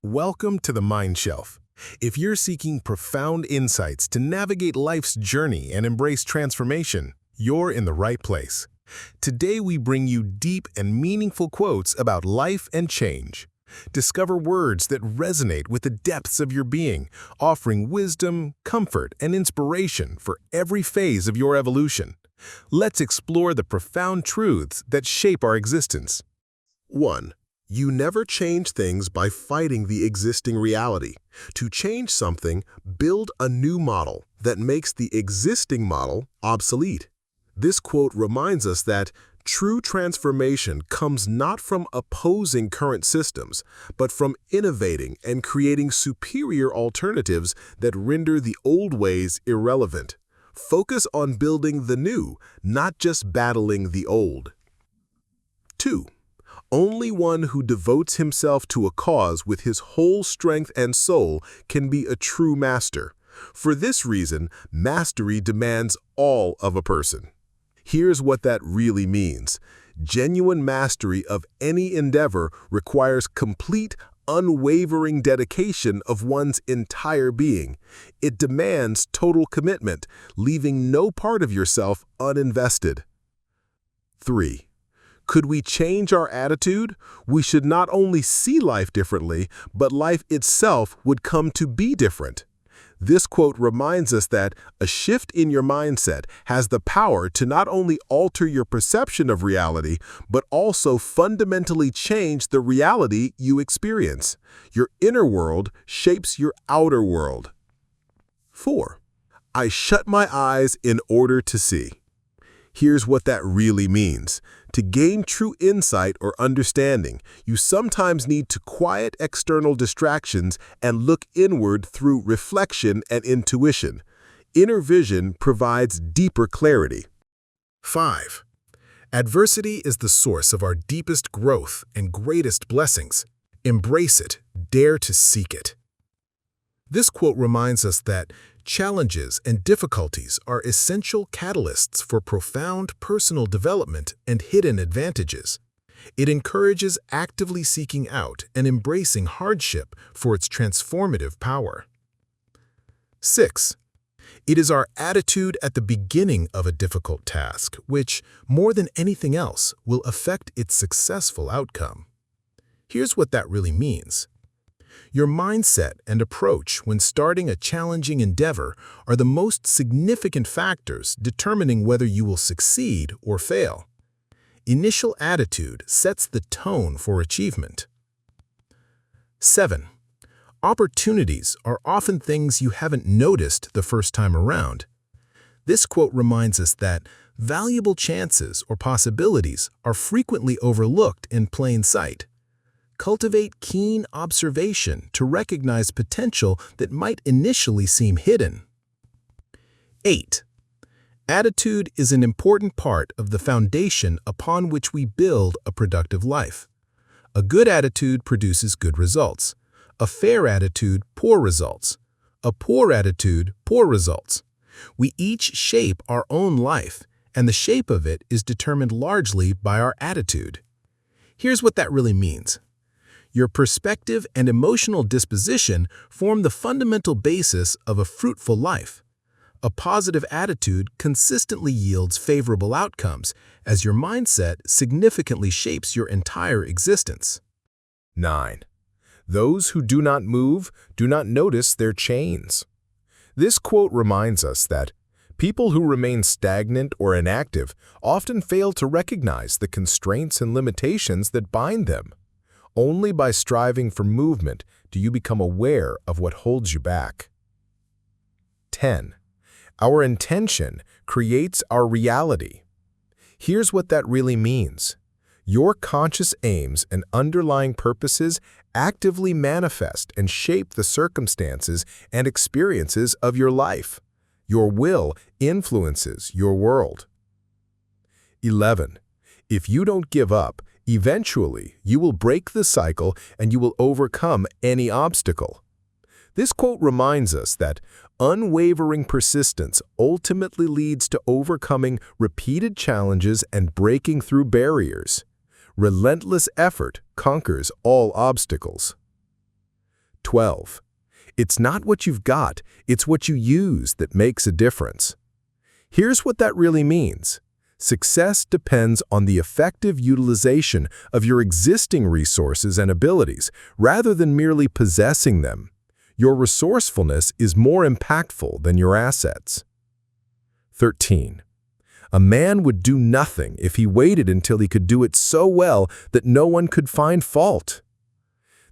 Welcome to the Mind Shelf. If you're seeking profound insights to navigate life's journey and embrace transformation, you're in the right place. Today we bring you deep and meaningful quotes about life and change. Discover words that resonate with the depths of your being, offering wisdom, comfort, and inspiration for every phase of your evolution. Let's explore the profound truths that shape our existence. 1. You never change things by fighting the existing reality. To change something, build a new model that makes the existing model obsolete. This quote reminds us that true transformation comes not from opposing current systems, but from innovating and creating superior alternatives that render the old ways irrelevant. Focus on building the new, not just battling the old. 2. Only one who devotes himself to a cause with his whole strength and soul can be a true master. For this reason, mastery demands all of a person. Here's what that really means. Genuine mastery of any endeavor requires complete, unwavering dedication of one's entire being. It demands total commitment, leaving no part of yourself uninvested. 3. Could we change our attitude? We should not only see life differently, but life itself would come to be different. This quote reminds us that a shift in your mindset has the power to not only alter your perception of reality, but also fundamentally change the reality you experience. Your inner world shapes your outer world. 4. I shut my eyes in order to see. Here's what that really means. To gain true insight or understanding, you sometimes need to quiet external distractions and look inward through reflection and intuition. Inner vision provides deeper clarity. 5. Adversity is the source of our deepest growth and greatest blessings. Embrace it, dare to seek it. This quote reminds us that challenges and difficulties are essential catalysts for profound personal development and hidden advantages. It encourages actively seeking out and embracing hardship for its transformative power. 6. It is our attitude at the beginning of a difficult task which, more than anything else, will affect its successful outcome. Here's what that really means. Your mindset and approach when starting a challenging endeavor are the most significant factors determining whether you will succeed or fail. Initial attitude sets the tone for achievement. 7. Opportunities are often things you haven't noticed the first time around. This quote reminds us that valuable chances or possibilities are frequently overlooked in plain sight. Cultivate keen observation to recognize potential that might initially seem hidden. 8. Attitude is an important part of the foundation upon which we build a productive life. A good attitude produces good results. A fair attitude, poor results. A poor attitude, poor results. We each shape our own life, and the shape of it is determined largely by our attitude. Here's what that really means. Your perspective and emotional disposition form the fundamental basis of a fruitful life. A positive attitude consistently yields favorable outcomes, as your mindset significantly shapes your entire existence. 9. Those who do not move do not notice their chains. This quote reminds us that people who remain stagnant or inactive often fail to recognize the constraints and limitations that bind them. Only by striving for movement do you become aware of what holds you back. 10. Our intention creates our reality. Here's what that really means. Your conscious aims and underlying purposes actively manifest and shape the circumstances and experiences of your life. Your will influences your world. 11. If you don't give up, eventually, you will break the cycle and you will overcome any obstacle. This quote reminds us that unwavering persistence ultimately leads to overcoming repeated challenges and breaking through barriers. Relentless effort conquers all obstacles. 12. It's not what you've got, it's what you use that makes a difference. Here's what that really means. Success depends on the effective utilization of your existing resources and abilities, rather than merely possessing them. Your resourcefulness is more impactful than your assets. 13. A man would do nothing if he waited until he could do it so well that no one could find fault.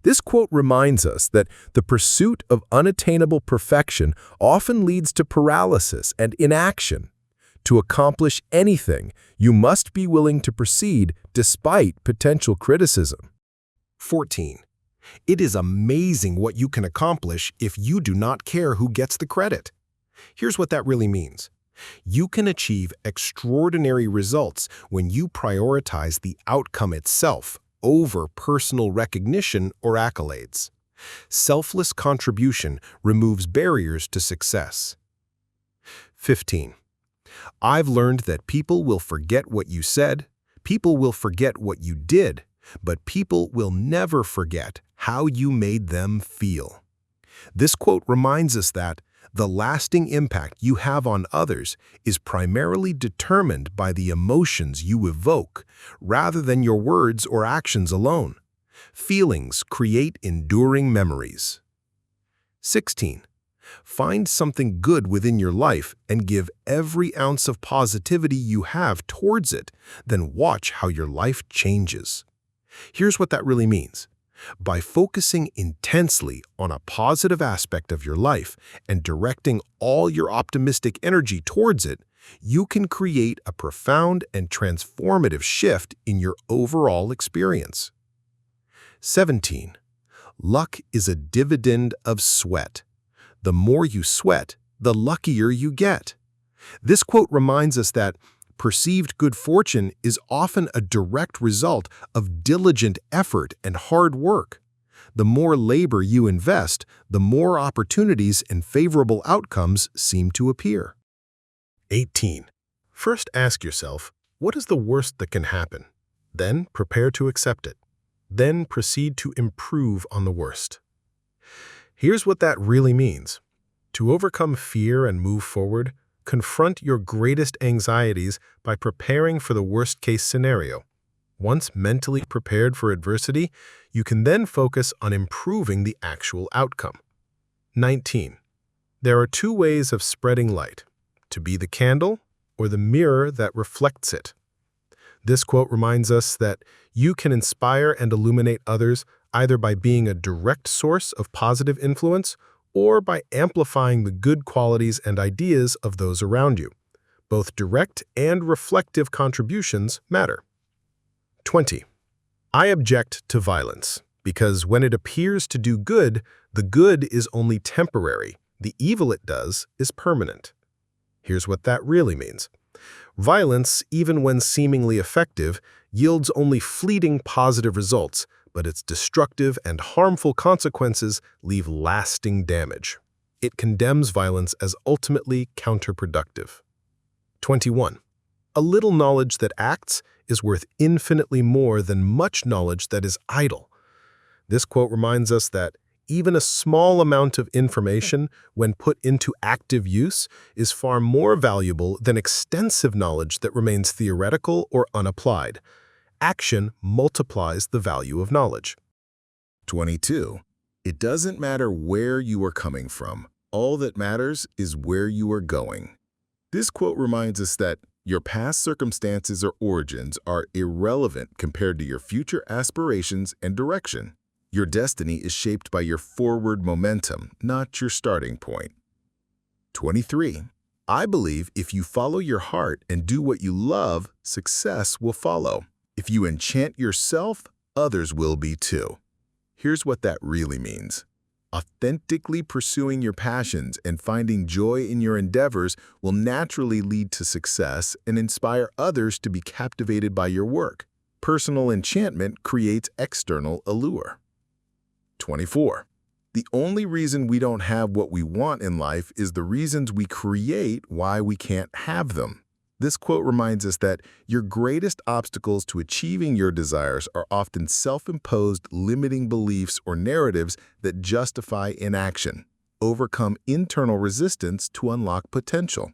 This quote reminds us that the pursuit of unattainable perfection often leads to paralysis and inaction. To accomplish anything, you must be willing to proceed despite potential criticism. 14. It is amazing what you can accomplish if you do not care who gets the credit. Here's what that really means. You can achieve extraordinary results when you prioritize the outcome itself over personal recognition or accolades. Selfless contribution removes barriers to success. 15. I've learned that people will forget what you said, people will forget what you did, but people will never forget how you made them feel. This quote reminds us that the lasting impact you have on others is primarily determined by the emotions you evoke, rather than your words or actions alone. Feelings create enduring memories. 16. Find something good within your life and give every ounce of positivity you have towards it, then watch how your life changes. Here's what that really means. By focusing intensely on a positive aspect of your life and directing all your optimistic energy towards it, you can create a profound and transformative shift in your overall experience. 17. Luck is a dividend of sweat. The more you sweat, the luckier you get. This quote reminds us that perceived good fortune is often a direct result of diligent effort and hard work. The more labor you invest, the more opportunities and favorable outcomes seem to appear. 18. First ask yourself, what is the worst that can happen? Then prepare to accept it. Then proceed to improve on the worst. Here's what that really means. To overcome fear and move forward, confront your greatest anxieties by preparing for the worst-case scenario. Once mentally prepared for adversity, you can then focus on improving the actual outcome. 19. There are two ways of spreading light: to be the candle or the mirror that reflects it. This quote reminds us that you can inspire and illuminate others either by being a direct source of positive influence or by amplifying the good qualities and ideas of those around you. Both direct and reflective contributions matter. 20. I object to violence because when it appears to do good, the good is only temporary. The evil it does is permanent. Here's what that really means. Violence, even when seemingly effective, yields only fleeting positive results, but its destructive and harmful consequences leave lasting damage. It condemns violence as ultimately counterproductive. 21. A little knowledge that acts is worth infinitely more than much knowledge that is idle. This quote reminds us that even a small amount of information, when put into active use, is far more valuable than extensive knowledge that remains theoretical or unapplied. Action multiplies the value of knowledge. 22. It doesn't matter where you are coming from. All that matters is where you are going. This quote reminds us that your past circumstances or origins are irrelevant compared to your future aspirations and direction. Your destiny is shaped by your forward momentum, not your starting point. 23. I believe if you follow your heart and do what you love, success will follow. If you enchant yourself, others will be too. Here's what that really means. Authentically pursuing your passions and finding joy in your endeavors will naturally lead to success and inspire others to be captivated by your work. Personal enchantment creates external allure. 24. The only reason we don't have what we want in life is the reasons we create why we can't have them. This quote reminds us that your greatest obstacles to achieving your desires are often self-imposed limiting beliefs or narratives that justify inaction. Overcome internal resistance to unlock potential.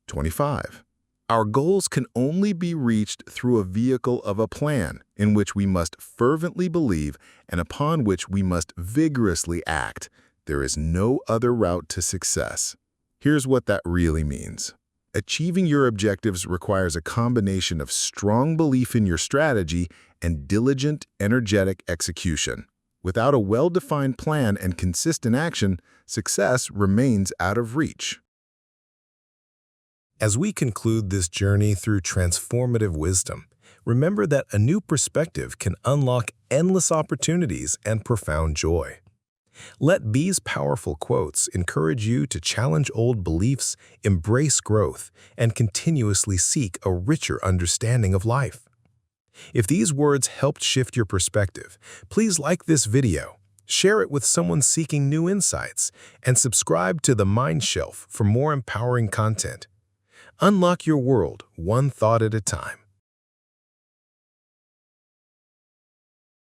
25. Our goals can only be reached through a vehicle of a plan in which we must fervently believe and upon which we must vigorously act. There is no other route to success. Here's what that really means. Achieving your objectives requires a combination of strong belief in your strategy and diligent, energetic execution. Without a well-defined plan and consistent action, success remains out of reach. As we conclude this journey through transformative wisdom, remember that a new perspective can unlock endless opportunities and profound joy. Let B's powerful quotes encourage you to challenge old beliefs, embrace growth, and continuously seek a richer understanding of life. If these words helped shift your perspective, please like this video, share it with someone seeking new insights, and subscribe to The Mind Shelf for more empowering content. Unlock your world one thought at a time.